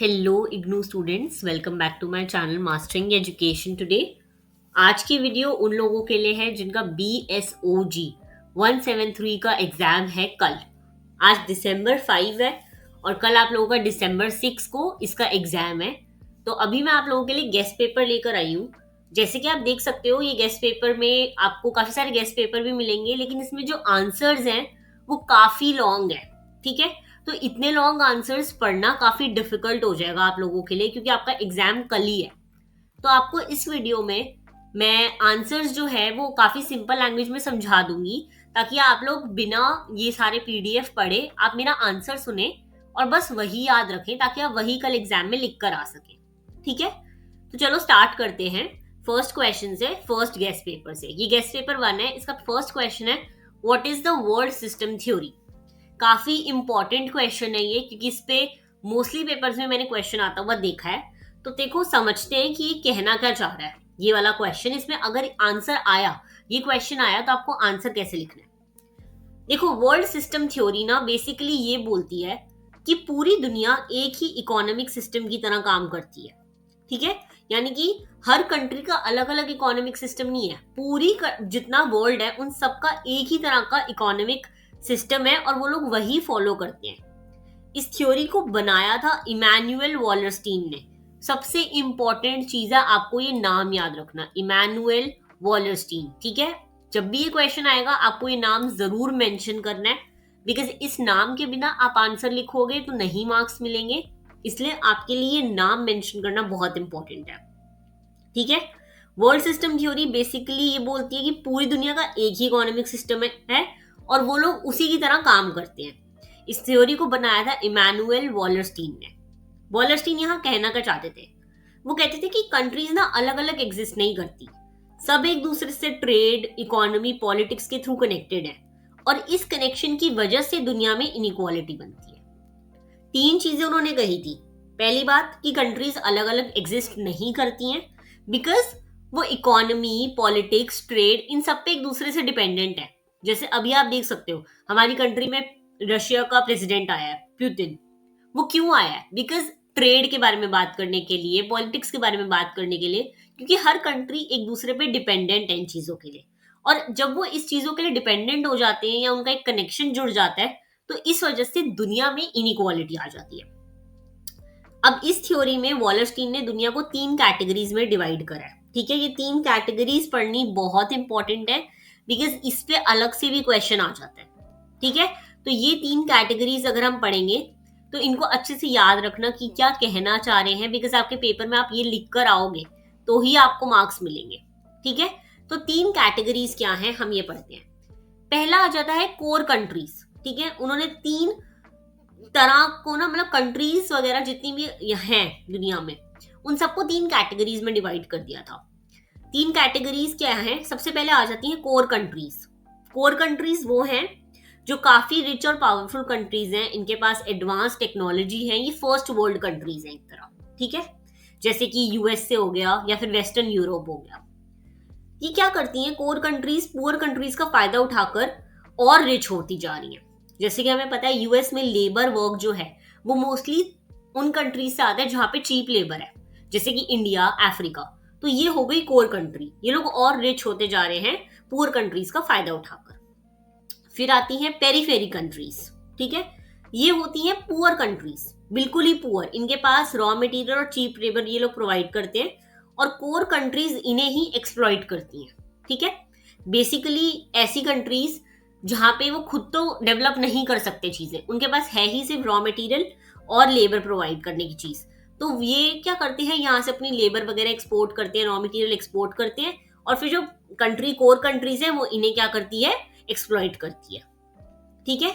Hello IGNOU students, welcome back to my channel mastering education today. आज की video उन लोगों के लिए है जिनका BSOG 173 का एग्जाम है कल। आज दिसंबर 5 है और कल आप लोगों का दिसंबर 6 को इसका एग्जाम है। तो अभी मैं आप लोगों के लिए गेस्ट पेपर लेकर आई हूँ। जैसे कि आप देख सकते हो, ये गेस्ट पेपर में आपको काफी सारे गेस्ट पेपर भी मिलेंगे, लेकिन इसमें जो आंसर्स हैं वो काफी लॉन्ग है। ठीक है, तो इतने लॉन्ग आंसर्स पढ़ना काफी डिफिकल्ट हो जाएगा आप लोगों के लिए, क्योंकि आपका एग्जाम कल ही है। तो आपको इस वीडियो में मैं आंसर्स जो है वो काफी सिंपल लैंग्वेज में समझा दूंगी, ताकि आप लोग बिना ये सारे PDF पढ़े आप मेरा आंसर सुने और बस वही याद रखें, ताकि आप वही कल एग्जाम में लिख कर आ सके। ठीक है, तो चलो स्टार्ट करते हैं। फर्स्ट क्वेश्चन से, फर्स्ट गेस्ट पेपर से। ये गेस्ट पेपर 1 है। इसका फर्स्ट क्वेश्चन है, what is the world system theory. काफी इंपॉर्टेंट क्वेश्चन है ये, क्योंकि इस पे मोस्टली पेपर्स में मैंने क्वेश्चन आता हुआ देखा है। तो देखो, समझते हैं कि ये कहना क्या चाह रहा है ये वाला क्वेश्चन। इसमें अगर आंसर आया, ये क्वेश्चन आया, तो आपको आंसर कैसे लिखना है। देखो, वर्ल्ड सिस्टम थ्योरी ना बेसिकली ये बोलती है कि पूरी दुनिया एक ही इकोनॉमिक सिस्टम की तरह काम करती है। ठीक है, यानी कि हर कंट्री का अलग अलग इकोनॉमिक सिस्टम नहीं है। जितना वर्ल्ड है उन सबका एक ही तरह का इकोनॉमिक सिस्टम है और वो लोग वही फॉलो करते हैं। इस थ्योरी को बनाया था इमैनुअल वॉलरस्टीन ने। सबसे इंपॉर्टेंट चीज है, आपको ये नाम याद रखना, इमैनुअल वॉलरस्टीन। ठीक है, जब भी ये क्वेश्चन आएगा आपको ये नाम जरूर मेंशन करना है, बिकॉज इस नाम के बिना आप आंसर लिखोगे तो नहीं मार्क्स मिलेंगे। इसलिए आपके लिए नाम मेंशन करना बहुत इंपॉर्टेंट है। ठीक है, वर्ल्ड सिस्टम थ्योरी बेसिकली ये बोलती है कि पूरी दुनिया का एक ही इकोनॉमिक सिस्टम है और वो लोग उसी की तरह काम करते हैं। इस थ्योरी को बनाया था इमैनुअल वॉलरस्टीन ने। वॉलरस्टीन यहाँ कहना क्या चाहते थे, वो कहते थे कि कंट्रीज ना अलग अलग एग्जिस्ट नहीं करती, सब एक दूसरे से ट्रेड, इकोनॉमी, पॉलिटिक्स के थ्रू कनेक्टेड है और इस कनेक्शन की वजह से दुनिया में इनइक्वालिटी बनती है। 3 चीजें उन्होंने कही थी। पहली बात कि कंट्रीज अलग अलग एग्जिस्ट नहीं करती हैं बिकॉज वो इकोनॉमी, पॉलिटिक्स, ट्रेड, इन सब पे एक दूसरे से डिपेंडेंट है। जैसे अभी आप देख सकते हो, हमारी कंट्री में रशिया का प्रेसिडेंट आया है, पुतिन। वो क्यों आया है? बिकॉज ट्रेड के बारे में बात करने के लिए, पॉलिटिक्स के बारे में बात करने के लिए, क्योंकि हर कंट्री एक दूसरे पे डिपेंडेंट है इन चीजों के लिए। और जब वो इस चीजों के लिए डिपेंडेंट हो जाते हैं या उनका एक कनेक्शन जुड़ जाता है, तो इस वजह से दुनिया में इनइक्वालिटी आ जाती है। अब इस थ्योरी में वॉलरस्टीन ने दुनिया को 3 कैटेगरीज में डिवाइड करा है। ठीक है, ये 3 कैटेगरीज पढ़नी बहुत इंपॉर्टेंट है, बिकॉज इस पे अलग से भी क्वेश्चन आ जाता है। ठीक है, तो ये 3 कैटेगरीज अगर हम पढ़ेंगे तो इनको अच्छे से याद रखना कि क्या कहना चाह रहे हैं, बिकॉज आपके पेपर में आप ये लिख कर आओगे तो ही आपको मार्क्स मिलेंगे। ठीक है, तो 3 कैटेगरीज क्या है हम ये पढ़ते हैं। पहला आ जाता है कोर कंट्रीज। ठीक है, उन्होंने 3 तरह को ना, मतलब कंट्रीज वगैरह जितनी भी हैं दुनिया में, उन सबको 3 कैटेगरीज में डिवाइड कर दिया था। 3 कैटेगरीज क्या है? सबसे पहले आ जाती हैं कोर कंट्रीज। कोर कंट्रीज वो हैं जो काफी रिच और पावरफुल कंट्रीज हैं, इनके पास एडवांस टेक्नोलॉजी है, ये फर्स्ट वर्ल्ड कंट्रीज हैं एक तरह। ठीक है, जैसे कि USA हो गया या फिर वेस्टर्न यूरोप हो गया। ये क्या करती हैं कोर कंट्रीज? पुअर कंट्रीज का फायदा उठाकर और रिच होती जा रही हैं। जैसे कि हमें पता है US में लेबर वर्क जो है वो मोस्टली उन कंट्रीज से आता है जहां पे चीप लेबर है, जैसे कि इंडिया, अफ्रीका। तो ये हो गई कोर कंट्री, ये लोग और रिच होते जा रहे हैं पुअर कंट्रीज का फायदा उठाकर। फिर आती हैं पेरीफेरी कंट्रीज। ठीक है, ये होती हैं पुअर कंट्रीज, बिल्कुल ही पुअर, इनके पास रॉ मटेरियल और चीप लेबर ये लोग प्रोवाइड करते हैं और कोर कंट्रीज इन्हें ही एक्सप्लॉइट करती हैं। ठीक है, बेसिकली ऐसी कंट्रीज जहां पे वो खुद तो डेवलप नहीं कर सकते चीजें, उनके पास है ही सिर्फ रॉ मटेरियल और लेबर प्रोवाइड करने की चीज। तो ये क्या करते हैं, यहाँ से अपनी लेबर वगैरह एक्सपोर्ट करते हैं, रॉ मटेरियल एक्सपोर्ट करते हैं, और फिर जो कंट्री कोर कंट्रीज है वो इन्हें क्या करती है, एक्सप्लॉइट करती है। ठीक है,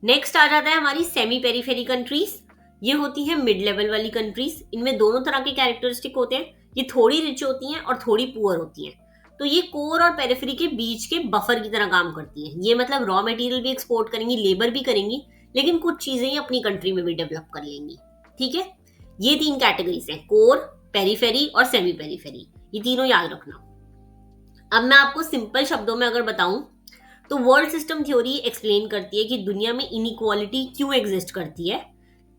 नेक्स्ट आ जाता है हमारी सेमी पेरीफेरी कंट्रीज। ये होती है मिड लेवल वाली कंट्रीज। इनमें दोनों तरह के कैरेक्टरिस्टिक होते हैं, ये थोड़ी रिच होती हैं और थोड़ी पुअर होती हैं। तो ये कोर और पेरिफेरी के बीच के बफर की तरह काम करती है। ये मतलब रॉ मटेरियल भी एक्सपोर्ट करेंगी, लेबर भी करेंगी, लेकिन कुछ चीजें ही अपनी कंट्री में भी डेवलप कर लेंगी। ठीक है, ये 3 कैटेगरीज हैं, कोर, पेरीफेरी और सेमी पेरीफेरी। ये तीनों याद रखना। अब मैं आपको सिंपल शब्दों में अगर बताऊं तो वर्ल्ड सिस्टम थ्योरी एक्सप्लेन करती है कि दुनिया में इनइक्वालिटी क्यों एग्जिस्ट करती है,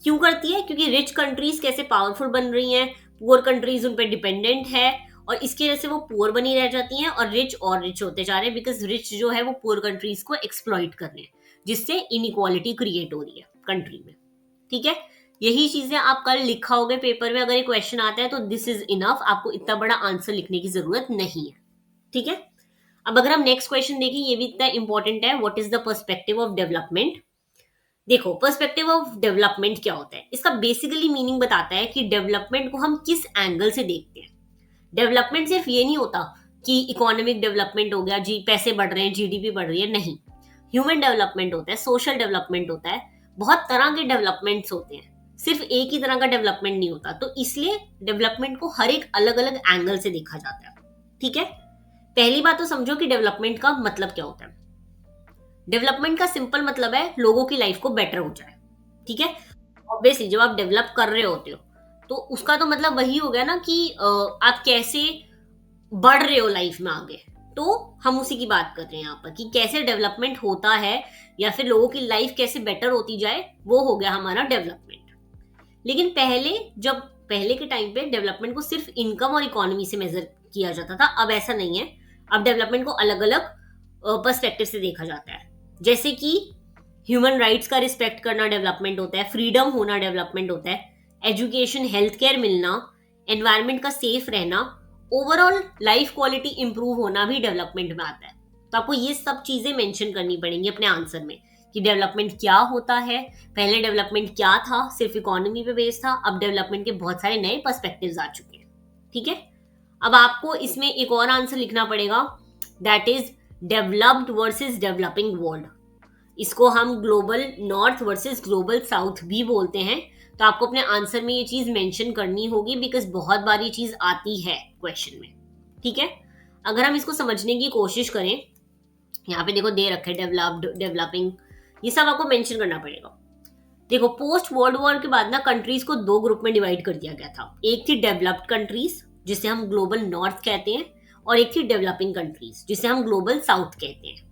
क्यों करती है? क्योंकि रिच कंट्रीज कैसे पावरफुल बन रही हैं, पुअर कंट्रीज उन पर डिपेंडेंट है, और इसकी वजह से वो पुअर बनी रह जाती हैं और रिच होते जा रहे हैं, बिकॉज रिच जो है वो पुअर कंट्रीज को एक्सप्लॉइट कर रहे हैं, जिससे इनइक्वालिटी क्रिएट हो रही है कंट्री में। ठीक है, यही चीजें आप कल लिखाओगे पेपर में, अगर ये क्वेश्चन आता है तो दिस इज इनफ, आपको इतना बड़ा आंसर लिखने की जरूरत नहीं है। ठीक है, अब अगर हम नेक्स्ट क्वेश्चन देखें, ये भी इतना इंपॉर्टेंट है, what is the perspective of development. देखो, पर्सपेक्टिव ऑफ डेवलपमेंट क्या होता है, इसका बेसिकली मीनिंग बताता है कि डेवलपमेंट को हम किस एंगल से देखते हैं। डेवलपमेंट सिर्फ ये नहीं होता कि इकोनॉमिक डेवलपमेंट हो गया जी, पैसे बढ़ रहे हैं, जीडीपी बढ़ रही है, नहीं। ह्यूमन डेवलपमेंट होता है, सोशल डेवलपमेंट होता है, बहुत तरह के डेवलपमेंट्स होते हैं, सिर्फ एक ही तरह का डेवलपमेंट नहीं होता। तो इसलिए डेवलपमेंट को हर एक अलग अलग एंगल से देखा जाता है। ठीक है, पहली बात तो समझो कि डेवलपमेंट का मतलब क्या होता है। डेवलपमेंट का सिंपल मतलब है लोगों की लाइफ को बेटर हो जाए। ठीक है, ऑब्वियसली जब आप डेवलप कर रहे होते हो तो उसका तो मतलब वही हो गया ना कि आप कैसे बढ़ रहे हो लाइफ में आगे। तो हम उसी की बात कर रहे हैं यहाँ पर कि कैसे डेवलपमेंट होता है या फिर लोगों की लाइफ कैसे बेटर होती जाए, वो हो गया हमारा डेवलपमेंट। लेकिन पहले के टाइम पे डेवलपमेंट को सिर्फ इनकम और इकोनॉमी से मेजर किया जाता था, अब ऐसा नहीं है। अब डेवलपमेंट को अलग अलग पर्सपेक्टिव से देखा जाता है, जैसे कि ह्यूमन राइट्स का रिस्पेक्ट करना डेवलपमेंट होता है, फ्रीडम होना डेवलपमेंट होता है, एजुकेशन हेल्थ केयर मिलना, एनवायरमेंट का सेफ रहना, ओवरऑल लाइफ क्वालिटी इंप्रूव होना भी डेवलपमेंट में आता है। तो आपको ये सब चीजें मेंशन करनी पड़ेंगी अपने आंसर में कि डेवलपमेंट क्या होता है। पहले डेवलपमेंट क्या था, सिर्फ इकोनॉमी पे बेस्ड था, अब डेवलपमेंट के बहुत सारे नए पर्सपेक्टिव्स आ चुके हैं। ठीक है, अब आपको इसमें एक और आंसर लिखना पड़ेगा, that is developed versus developing world. इसको हम global north versus global south भी बोलते हैं। तो आपको अपने आंसर में ये चीज मेंशन करनी होगी, बिकॉज बहुत बार ये चीज आती है क्वेश्चन में। ठीक है, अगर हम इसको समझने की कोशिश करें, यहाँ पे देखो दे रखे डेवलप्ड, डेवलपिंग, ये सब आपको मेंशन करना पड़ेगा। देखो, पोस्ट वर्ल्ड वॉर के बाद ना कंट्रीज को दो ग्रुप में डिवाइड कर दिया गया था। एक थी डेवलप्ड कंट्रीज जिसे हम ग्लोबल नॉर्थ कहते हैं, और एक थी डेवलपिंग कंट्रीज जिसे हम ग्लोबल साउथ कहते हैं।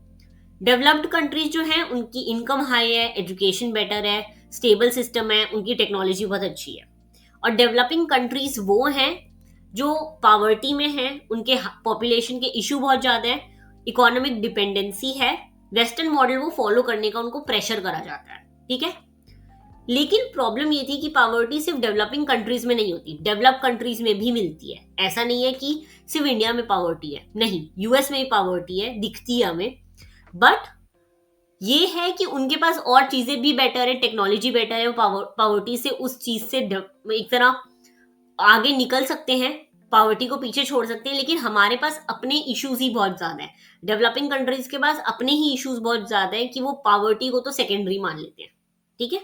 डेवलप्ड कंट्रीज जो हैं उनकी इनकम हाई है, एजुकेशन बेटर है, स्टेबल सिस्टम है, उनकी टेक्नोलॉजी बहुत अच्छी है। और डेवलपिंग कंट्रीज वो हैं जो पावर्टी में हैं, उनके पॉपुलेशन के इशू बहुत ज़्यादा है, इकोनॉमिक डिपेंडेंसी है, वेस्टर्न मॉडल वो फॉलो करने का उनको प्रेशर करा जाता है। ठीक है, लेकिन प्रॉब्लम ये थी कि पावर्टी सिर्फ डेवलपिंग कंट्रीज में नहीं होती, डेवलप कंट्रीज में भी मिलती है। ऐसा नहीं है कि सिर्फ इंडिया में पावर्टी है, नहीं, यूएस में भी पावर्टी है, दिखती है हमें। बट ये है कि उनके पास और चीजें भी बेटर है, टेक्नोलॉजी बेटर है, वो पावर्टी से उस चीज से एक तरह आगे निकल सकते हैं, पावर्टी को पीछे छोड़ सकते हैं। लेकिन हमारे पास अपने इश्यूज ही बहुत ज्यादा है, डेवलपिंग कंट्रीज के पास अपने ही इश्यूज बहुत ज्यादा है कि वो पावर्टी को तो सेकेंडरी मान लेते हैं। ठीक है,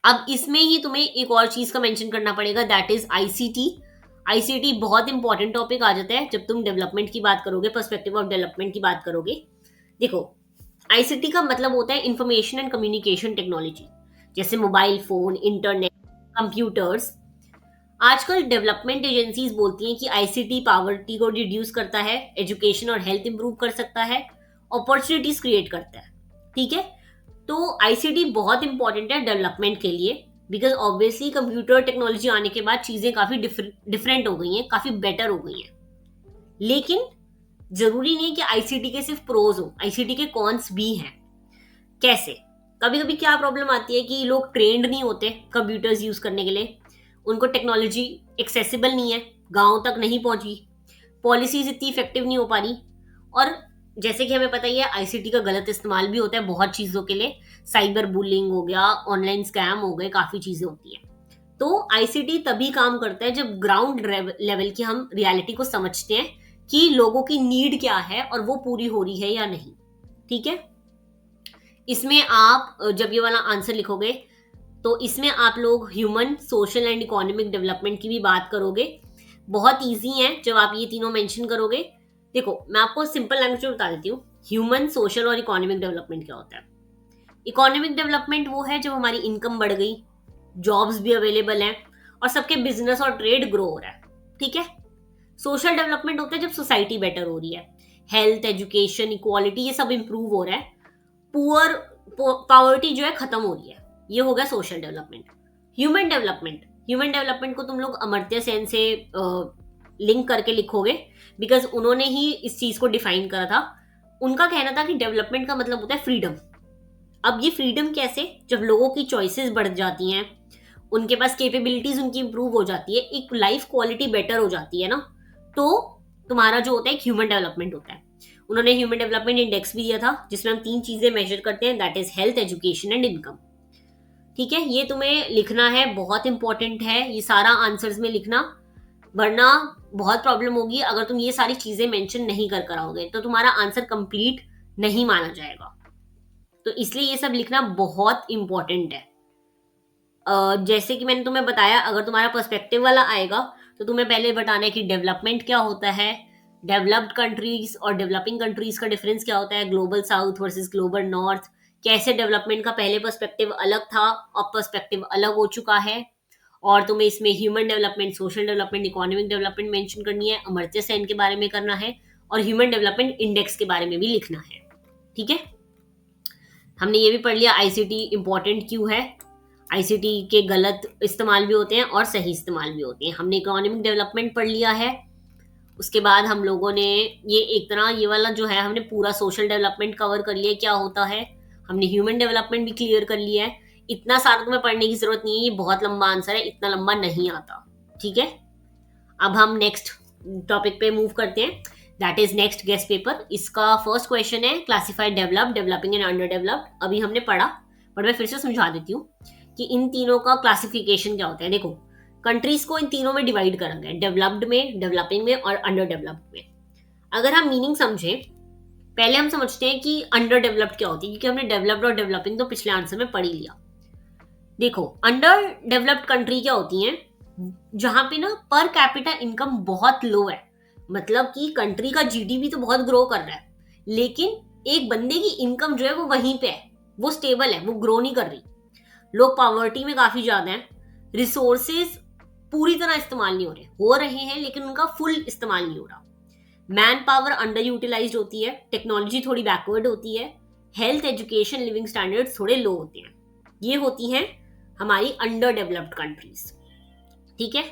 अब इसमें ही तुम्हें एक और चीज का मेंशन करना पड़ेगा, दैट इज आईसीटी। आईसीटी बहुत इंपॉर्टेंट टॉपिक आ जाता है जब तुम डेवलपमेंट की बात करोगे, पर्सपेक्टिव ऑफ डेवलपमेंट की बात करोगे। देखो, आईसीटी का मतलब होता है इंफॉर्मेशन एंड कम्युनिकेशन टेक्नोलॉजी, जैसे मोबाइल फोन, इंटरनेट, कंप्यूटर्स। आजकल डेवलपमेंट एजेंसीज बोलती हैं कि आईसीटी पावर्टी को रिड्यूस करता है, एजुकेशन और हेल्थ इंप्रूव कर सकता है, अपॉर्चुनिटीज क्रिएट करता है। ठीक है, तो आईसीटी बहुत इंपॉर्टेंट है डेवलपमेंट के लिए, बिकॉज ऑब्वियसली कंप्यूटर टेक्नोलॉजी आने के बाद चीजें काफी डिफरेंट हो गई हैं, काफी बेटर हो गई हैं। लेकिन जरूरी नहीं कि आईसीटी के सिर्फ प्रोज हो, आईसीटी के कॉन्स भी हैं। कैसे? कभी कभी क्या प्रॉब्लम आती है कि लोग ट्रेंड नहीं होते कंप्यूटर्स यूज करने के लिए, उनको टेक्नोलॉजी एक्सेसिबल नहीं है, गांव तक नहीं पहुंची, पॉलिसीज इतनी इफेक्टिव नहीं हो पा रही। और जैसे कि हमें पता ही है, आईसीटी का गलत इस्तेमाल भी होता है बहुत चीजों के लिए, साइबर बुलिंग हो गया, ऑनलाइन स्कैम हो गए, काफी चीजें होती है। तो आईसीटी तभी काम करता है जब ग्राउंड लेवल की हम रियलिटी को समझते हैं कि लोगों की नीड क्या है और वो पूरी हो रही है या नहीं। ठीक है, इसमें आप जब ये वाला आंसर लिखोगे तो इसमें आप लोग human, social and economic development की भी बात करोगे। बहुत ईजी है जब आप ये तीनों मेंशन करोगे। देखो, मैं आपको सिंपल लैंग्वेज में बता देती हूँ, ह्यूमन, सोशल और इकोनॉमिक डेवलपमेंट क्या होता है। इकोनॉमिक डेवलपमेंट वो है जब हमारी इनकम बढ़ गई, जॉब्स भी अवेलेबल हैं और सबके बिजनेस और ट्रेड ग्रो हो रहा है। ठीक है, सोशल डेवलपमेंट होता है जब सोसाइटी बेटर हो रही है, हेल्थ, एजुकेशन, इक्वालिटी, ये सब इंप्रूव हो रहा है, पुअर पावर्टी जो है खत्म हो रही है। ये हो गया सोशल डेवलपमेंट। ह्यूमन डेवलपमेंट को तुम लोग अमर्त्य सेन से लिंक करके लिखोगे, बिकॉज उन्होंने ही इस चीज को डिफाइन करा था। उनका कहना था कि डेवलपमेंट का मतलब होता है फ्रीडम। अब ये फ्रीडम कैसे? जब लोगों की चॉइसेस बढ़ जाती हैं, उनके पास कैपेबिलिटीज उनकी इंप्रूव हो जाती है, एक लाइफ क्वालिटी बेटर हो जाती है ना, तो तुम्हारा जो होता है एक ह्यूमन डेवलपमेंट होता है। उन्होंने ह्यूमन डेवलपमेंट इंडेक्स भी दिया था, जिसमें हम 3 चीजें मेजर करते हैं, that is health, education and income. ठीक है, ये तुम्हें लिखना है, बहुत इंपॉर्टेंट है ये सारा आंसर्स में लिखना, वरना बहुत प्रॉब्लम होगी अगर तुम ये सारी चीजें मेंशन नहीं कर कराओगे, तो तुम्हारा आंसर कंप्लीट नहीं माना जाएगा। तो इसलिए ये सब लिखना बहुत इंपॉर्टेंट है। जैसे कि मैंने तुम्हें बताया, अगर तुम्हारा पर्सपेक्टिव वाला आएगा तो तुम्हें पहले बताना है कि डेवलपमेंट क्या होता है, डेवलप्ड कंट्रीज और डेवलपिंग कंट्रीज का डिफरेंस क्या होता है, global south versus global north, कैसे डेवलपमेंट का पहले पर्सपेक्टिव अलग था, अब पर्सपेक्टिव अलग हो चुका है। और तुम्हें इसमें human development, social development, economic development mention करनी है, अमर्त्य सेन के बारे में करना है, और ह्यूमन डेवलपमेंट इंडेक्स के बारे में भी लिखना है। ठीक है, हमने ये भी पढ़ लिया आईसीटी इंपॉर्टेंट क्यों है, आईसीटी के गलत इस्तेमाल भी होते हैं और सही इस्तेमाल भी होते हैं। हमने इकोनॉमिक डेवलपमेंट पढ़ लिया है। उसके बाद हम लोगों ने ये एक तरह ये वाला जो है, हमने पूरा सोशल डेवलपमेंट कवर कर लिया क्या होता है, हमने ह्यूमन डेवलपमेंट भी क्लियर कर लिया है। इतना सारा तुम्हें पढ़ने की जरूरत नहीं है, ये बहुत लंबा आंसर है, इतना लंबा नहीं आता। ठीक है, अब हम नेक्स्ट टॉपिक पे मूव करते हैं, that is next guest paper. इसका फर्स्ट क्वेश्चन है classified developed, developing and under developed. अभी हमने पढ़ा, बट मैं फिर से समझा देती हूँ कि इन तीनों का क्लासिफिकेशन क्या होता है। देखो, कंट्रीज को इन तीनों में डिवाइड करा गया है, डेवलप्ड में, डेवलपिंग में और अंडर डेवलप्ड में। अगर हम मीनिंग समझें, पहले हम समझते हैं कि अंडर डेवलप्ड क्या होती है, क्योंकि हमने डेवलप्ड और डेवलपिंग तो पिछले आंसर में पढ़ ही लिया। देखो, अंडर डेवलप्ड कंट्री क्या होती हैं, जहां पे ना पर कैपिटा इनकम बहुत लो है, मतलब कि कंट्री का जीडीपी तो बहुत ग्रो कर रहा है, लेकिन एक बंदे की इनकम जो है वो वहीं पे है, वो स्टेबल है, वो ग्रो नहीं कर रही। लोग पॉवर्टी में काफी ज्यादा हैं, रिसोर्सेज पूरी तरह इस्तेमाल नहीं हो रहे हैं, लेकिन उनका फुल इस्तेमाल नहीं हो रहा। मैन पावर अंडर यूटिलाइज होती है, टेक्नोलॉजी थोड़ी बैकवर्ड होती है, हेल्थ, एजुकेशन, लिविंग स्टैंडर्ड्स थोड़े लो होते हैं। ये होती हैं हमारी अंडर डेवलप्ड कंट्रीज। ठीक है,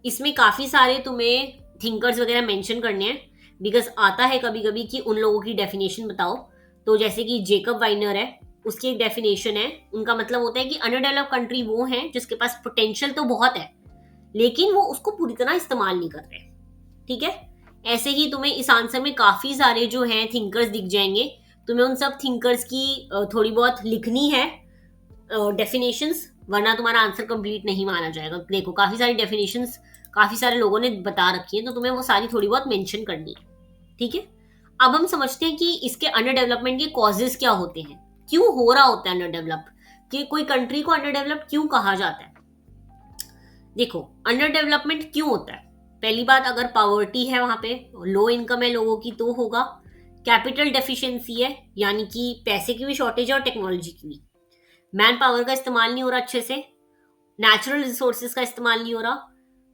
इसमें काफी सारे तुम्हें थिंकर्स वगैरह मेंशन करने हैं, बिकॉज आता है कभी कभी कि उन लोगों की डेफिनेशन बताओ। तो जैसे कि जेकब वाइनर है, उसकी एक डेफिनेशन है, उनका मतलब होता है कि अंडर डेवलप्ड कंट्री वो है जिसके पास पोटेंशियल तो बहुत है, लेकिन वो उसको पूरी तरह इस्तेमाल नहीं कर रहे। ठीक है, ऐसे ही तुम्हें इस आंसर में काफी सारे जो हैं थिंकर्स दिख जाएंगे, तुम्हें उन सब थिंकर्स की थोड़ी बहुत लिखनी है डेफिनेशंस, वरना तुम्हारा आंसर कंप्लीट नहीं माना जाएगा। देखो, काफी सारी डेफिनेशंस काफी सारे लोगों ने बता रखी है, तो तुम्हें वो सारी थोड़ी बहुत मेंशन करनी है। ठीक है, अब हम समझते हैं कि इसके अंडर डेवलपमेंट के कॉजेज क्या होते हैं, क्यों हो रहा होता है अंडर डेवलप, कि कोई कंट्री को अंडर डेवलप क्यों कहा जाता है। देखो, अंडर डेवलपमेंट क्यों होता है, पहली बात, अगर पॉवर्टी है वहां पे, लो इनकम है लोगों की, तो होगा। कैपिटल डेफिशिएंसी है, यानी कि पैसे की भी शॉर्टेज है और टेक्नोलॉजी की भी। मैन पावर का इस्तेमाल नहीं हो रहा अच्छे से, नेचुरल रिसोर्सेज का इस्तेमाल नहीं हो रहा,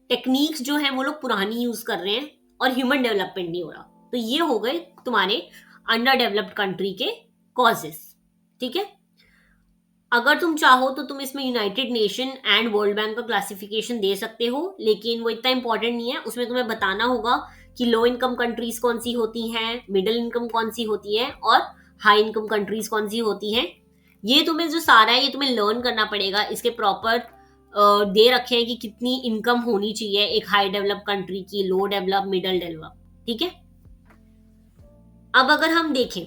टेक्निक्स जो है वो लोग पुरानी यूज कर रहे हैं, और ह्यूमन डेवलपमेंट नहीं हो रहा। तो ये हो गए तुम्हारे अंडर डेवलप्ड कंट्री के कॉजेस। ठीक है, अगर तुम चाहो तो तुम इसमें United nation and world bank का क्लासिफिकेशन दे सकते हो, लेकिन वो इतना इंपॉर्टेंट नहीं है। उसमें तुम्हें बताना होगा कि लो इनकम कंट्रीज कौन सी होती हैं, मिडिल इनकम कौन सी होती है, और हाई इनकम कंट्रीज कौन सी होती हैं। ये तुम्हें जो सारा है ये तुम्हें लर्न करना पड़ेगा। इसके प्रॉपर दे रखे हैं कि कितनी इनकम होनी चाहिए एक हाई डेवलप कंट्री की, लो डेवलप, मिडल डेवलप। ठीक है, अब अगर हम देखें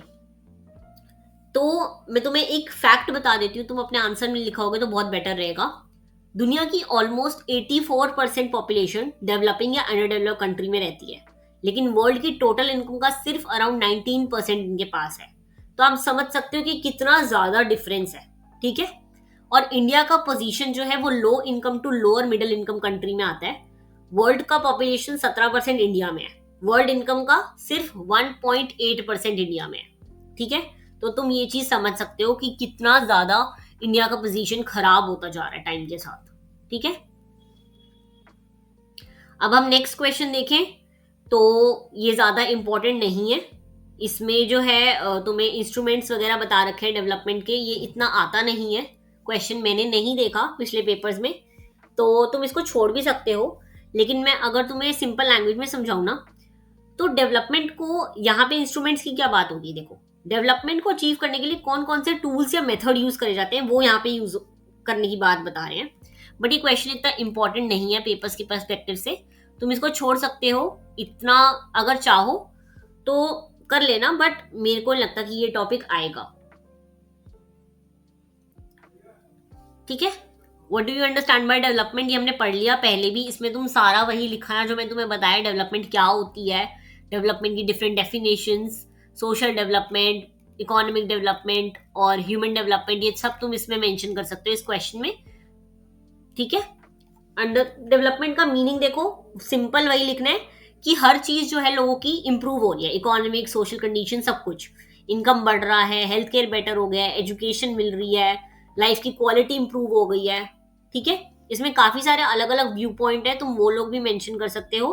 तो मैं तुम्हें एक फैक्ट बता देती हूँ, तुम अपने आंसर में लिखाओगे तो बहुत बेटर रहेगा। दुनिया की ऑलमोस्ट 84% पॉपुलेशन डेवलपिंग या अंडर डेवलप कंट्री में रहती है, लेकिन वर्ल्ड की टोटल इनकम का सिर्फ अराउंड 19% इनके पास है। तो आप समझ सकते हो कि कितना ज्यादा डिफरेंस है। ठीक है, और इंडिया का पोजीशन जो है वो low income to lower middle income country में आता है। वर्ल्ड का पॉपुलेशन 17% इंडिया में है, वर्ल्ड इनकम का सिर्फ 1.8% इंडिया में है। ठीक है, तो तुम ये चीज समझ सकते हो कि कितना ज्यादा इंडिया का पोजीशन खराब होता जा रहा है टाइम के साथ। ठीक है, अब हम नेक्स्ट क्वेश्चन देखें, तो ये ज्यादा इंपॉर्टेंट नहीं है। इसमें जो है तुम्हें इंस्ट्रूमेंट्स वगैरह बता रखे हैं डेवलपमेंट के, ये इतना आता नहीं है, क्वेश्चन मैंने नहीं देखा पिछले पेपर्स में, तो तुम इसको छोड़ भी सकते हो। लेकिन मैं अगर तुम्हें सिंपल लैंग्वेज में समझाऊं ना, तो डेवलपमेंट को यहाँ पे इंस्ट्रूमेंट्स की क्या बात होगी, देखो डेवलपमेंट को अचीव करने के लिए कौन कौन से टूल्स या मेथड यूज करे जाते हैं वो यहाँ पे यूज करने की बात बता रहे हैं। बट ये क्वेश्चन इतना इंपॉर्टेंट नहीं है पेपर्स के पर्सपेक्टिव से, तुम इसको छोड़ सकते हो इतना, अगर चाहो तो कर लेना, बट मेरे को नहीं लगता कि ये टॉपिक आएगा। ठीक है, what do you understand by development, ये हमने पढ़ लिया पहले भी, इसमें तुम सारा वही लिखा है जो मैं तुम्हें बताया डेवलपमेंट क्या होती है, डेवलपमेंट की different definitions, social development, economic development और ह्यूमन डेवलपमेंट, ये सब तुम इसमें मेंशन कर सकते हो इस क्वेश्चन में। ठीक है, अंडर डेवलपमेंट का मीनिंग देखो, सिंपल वही लिखना है कि हर चीज जो है लोगों की इंप्रूव हो रही है, इकोनॉमिक सोशल कंडीशन सब कुछ, इनकम बढ़ रहा है, हेल्थ केयर बेटर हो गया है, एजुकेशन मिल रही है, लाइफ की क्वालिटी इंप्रूव हो गई है। ठीक है, इसमें काफी सारे अलग अलग व्यू पॉइंट है, तुम वो लोग भी मेंशन कर सकते हो।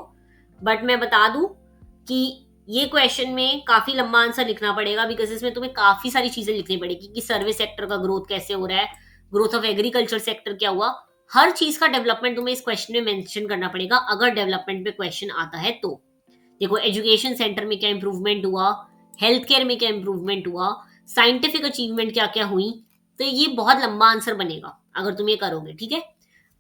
बट मैं बता दूं कि ये क्वेश्चन में काफी लंबा आंसर लिखना पड़ेगा, बिकॉज इसमें तुम्हें काफी सारी चीजें लिखनी पड़ेगी कि सर्विस सेक्टर का ग्रोथ कैसे हो रहा है, ग्रोथ ऑफ एग्रीकल्चर सेक्टर क्या हुआ, हर चीज का डेवलपमेंट तुम्हें इस क्वेश्चन में मेंशन करना पड़ेगा अगर डेवलपमेंट पे क्वेश्चन आता है तो। देखो एजुकेशन सेंटर में क्या इंप्रूवमेंट हुआ, हेल्थ केयर में क्या इंप्रूवमेंट हुआ, साइंटिफिक अचीवमेंट क्या क्या हुई, तो ये बहुत लंबा आंसर बनेगा अगर तुम ये करोगे। ठीक है,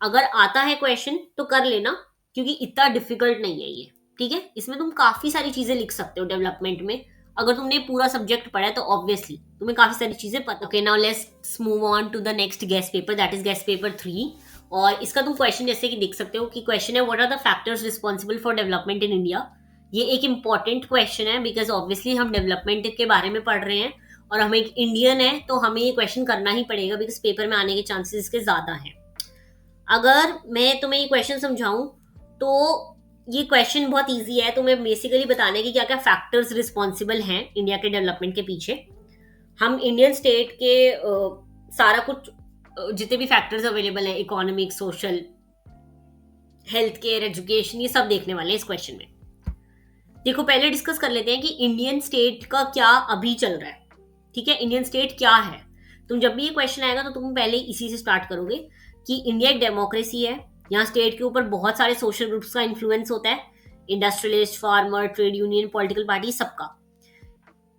अगर आता है क्वेश्चन तो कर लेना, क्योंकि इतना डिफिकल्ट नहीं है ये। ठीक है, इसमें तुम काफी सारी चीजें लिख सकते हो डेवलपमेंट में, अगर तुमने पूरा सब्जेक्ट पढ़ा है तो ऑब्वियसली तुम्हें काफी सारी चीजें पता। Okay, now let's move on to the next guest paper, that is guest paper 3। और इसका तुम क्वेश्चन जैसे कि देख सकते हो कि क्वेश्चन है what are the factors responsible for development in India. ये एक इंपॉर्टेंट क्वेश्चन है, बिकॉज ऑब्वियसली हम डेवलपमेंट के बारे में पढ़ रहे हैं और हम एक इंडियन है, तो हमें ये क्वेश्चन करना ही पड़ेगा, बिकॉज पेपर में आने के चांसेस इसके ज्यादा हैं। अगर मैं तुम्हें ये क्वेश्चन समझाऊं तो ये क्वेश्चन बहुत इजी है, तुम्हें बेसिकली बताने की क्या क्या फैक्टर्स रिस्पॉन्सिबल हैं इंडिया के डेवलपमेंट के पीछे। हम इंडियन स्टेट के सारा कुछ जितने भी फैक्टर्स अवेलेबल हैं, economic, social, health care, education, ये सब देखने वाले हैं इस क्वेश्चन में। देखो पहले डिस्कस कर लेते हैं कि इंडियन स्टेट का क्या अभी चल रहा है। ठीक है, इंडियन स्टेट क्या है, तुम जब भी ये क्वेश्चन आएगा तो तुम पहले इसी से स्टार्ट करोगे कि इंडिया एक डेमोक्रेसी है, यहाँ स्टेट के ऊपर बहुत सारे सोशल ग्रुप्स का इन्फ्लुएंस होता है, industrialist, farmer, trade union, political party, सबका।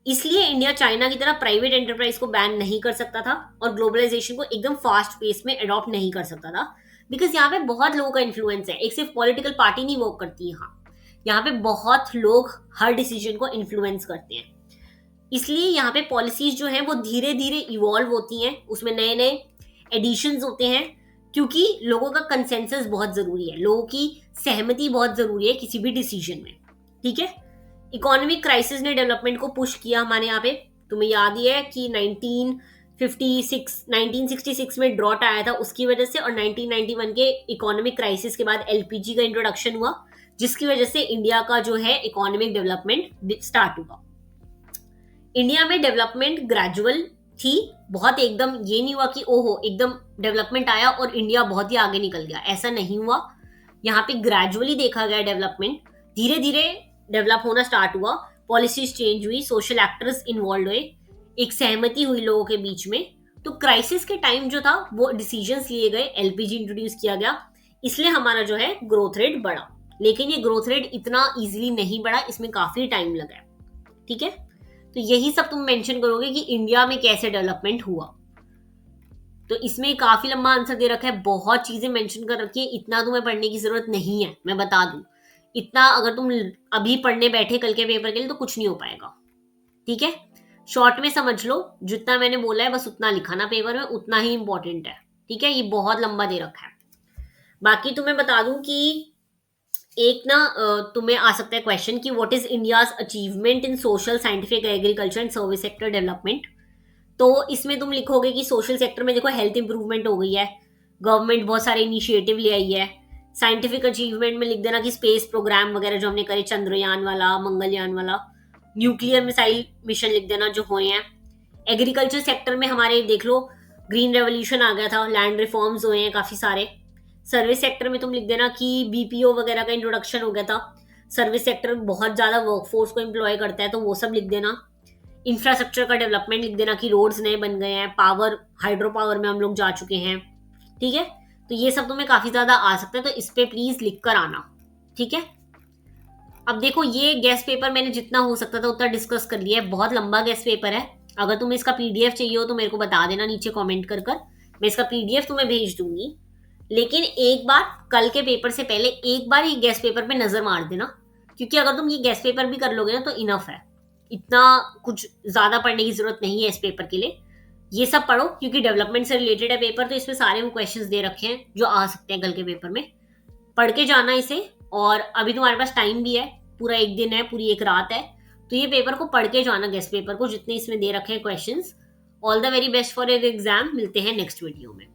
इसलिए इंडिया चाइना की तरह प्राइवेट एंटरप्राइज को बैन नहीं कर सकता था और ग्लोबलाइजेशन को एकदम फास्ट पेस में अडॉप्ट नहीं कर सकता था, बिकॉज यहाँ पे बहुत लोगों का इन्फ्लुएंस है, एक सिर्फ पॉलिटिकल पार्टी नहीं वर्क करती यहाँ पे बहुत लोग हर डिसीजन को इन्फ्लुएंस करते हैं। इसलिए यहाँ पे पॉलिसीज जो हैं वो धीरे धीरे इवॉल्व होती हैं, उसमें नए नए एडिशंस होते हैं, क्योंकि लोगों का कंसेंसस बहुत जरूरी है, लोगों की सहमति बहुत जरूरी है किसी भी डिसीजन में। ठीक है, इकोनॉमिक क्राइसिस ने डेवलपमेंट को पुश किया हमारे यहाँ पे, तुम्हें याद ही है कि 1966 में ड्रॉट आया था उसकी वजह से, और 1991 के इकोनॉमिक क्राइसिस के बाद एलपीजी का इंट्रोडक्शन हुआ, जिसकी वजह से इंडिया का जो है इकोनॉमिक डेवलपमेंट स्टार्ट हुआ। इंडिया में डेवलपमेंट ग्रेजुअल थी, बहुत एकदम ये नहीं हुआ कि ओहो एकदम डेवलपमेंट आया और इंडिया बहुत ही आगे निकल गया, ऐसा नहीं हुआ। यहाँ पे ग्रेजुअली देखा गया डेवलपमेंट, धीरे धीरे डेवलप होना स्टार्ट हुआ, पॉलिसीज चेंज हुई, सोशल एक्टर्स इन्वॉल्व हुए, एक सहमति हुई लोगों के बीच में। तो क्राइसिस के टाइम जो था वो डिसीजंस लिए गए, एलपीजी इंट्रोड्यूस किया गया, इसलिए हमारा जो है ग्रोथ रेट बढ़ा। लेकिन ये ग्रोथ रेट इतना इजीली नहीं बढ़ा, इसमें काफी टाइम लगा। ठीक है, तो यही सब तुम मेंशन करोगे कि इंडिया में कैसे डेवलपमेंट हुआ। तो इसमें काफी लंबा आंसर दे रखा है, बहुत चीजें मेंशन कर रखी है, इतना तुम्हें पढ़ने की जरूरत नहीं है, मैं बता दूं। इतना अगर तुम अभी पढ़ने बैठे कल के पेपर के लिए तो कुछ नहीं हो पाएगा। ठीक है, शॉर्ट में समझ लो, जितना मैंने बोला है बस उतना लिखाना पेपर में, उतना ही इंपॉर्टेंट है। ठीक है, ये बहुत लंबा दे रखा है। बाकी तुम्हें बता दूं कि एक ना तुम्हें आ सकता है क्वेश्चन कि what is India's achievement in social, scientific, agriculture and service sector development. तो इसमें तुम लिखोगे कि सोशल सेक्टर में देखो हेल्थ इंप्रूवमेंट हो गई है, गवर्नमेंट बहुत सारे इनिशिएटिव ले आई है। साइंटिफिक अचीवमेंट में लिख देना कि स्पेस प्रोग्राम वगैरह जो हमने करे, चंद्रयान वाला, मंगलयान वाला, न्यूक्लियर मिसाइल मिशन लिख देना जो हुए हैं। एग्रीकल्चर सेक्टर में हमारे देख लो ग्रीन रेवोल्यूशन आ गया था, लैंड रिफॉर्म्स हुए हैं काफी सारे। सर्विस सेक्टर में तुम लिख देना कि बीपीओ वगैरह का इंट्रोडक्शन हो गया था, सर्विस सेक्टर बहुत ज्यादा वर्कफोर्स को एम्प्लॉय करता है, तो वो सब लिख देना। इंफ्रास्ट्रक्चर का डेवलपमेंट लिख देना कि रोड्स नए बन गए हैं, पावर हाइड्रो पावर में हम लोग जा चुके हैं, ठीक है। तो ये सब तुम्हें काफी ज्यादा आ सकता है, तो इस पे प्लीज लिख कर आना, ठीक है। अब देखो ये गेस्ट पेपर मैंने जितना हो सकता था उतना डिस्कस कर लिया है, बहुत लंबा गेस्ट पेपर है। अगर तुम्हें इसका पीडीएफ चाहिए हो तो मेरे को बता देना नीचे कमेंट कर कर, मैं इसका पीडीएफ तुम्हें भेज दूंगी। लेकिन एक बार कल के पेपर से पहले एक बार ये गेस्ट पेपर पे नजर मार देना, क्योंकि अगर तुम ये गेस्ट पेपर भी कर लोगे ना तो इनफ है, इतना कुछ ज्यादा पढ़ने की जरूरत नहीं है इस पेपर के लिए। ये सब पढ़ो क्योंकि डेवलपमेंट से रिलेटेड है पेपर, तो इसमें सारे वो क्वेश्चंस दे रखे हैं जो आ सकते हैं कल के पेपर में। पढ़ के जाना इसे, और अभी तुम्हारे पास टाइम भी है, पूरा एक दिन है, पूरी एक रात है, तो ये पेपर को पढ़ के जाना, गेस्ट पेपर को, जितने इसमें दे रखे हैं questions. All the very best for your exam, मिलते हैं नेक्स्ट वीडियो में।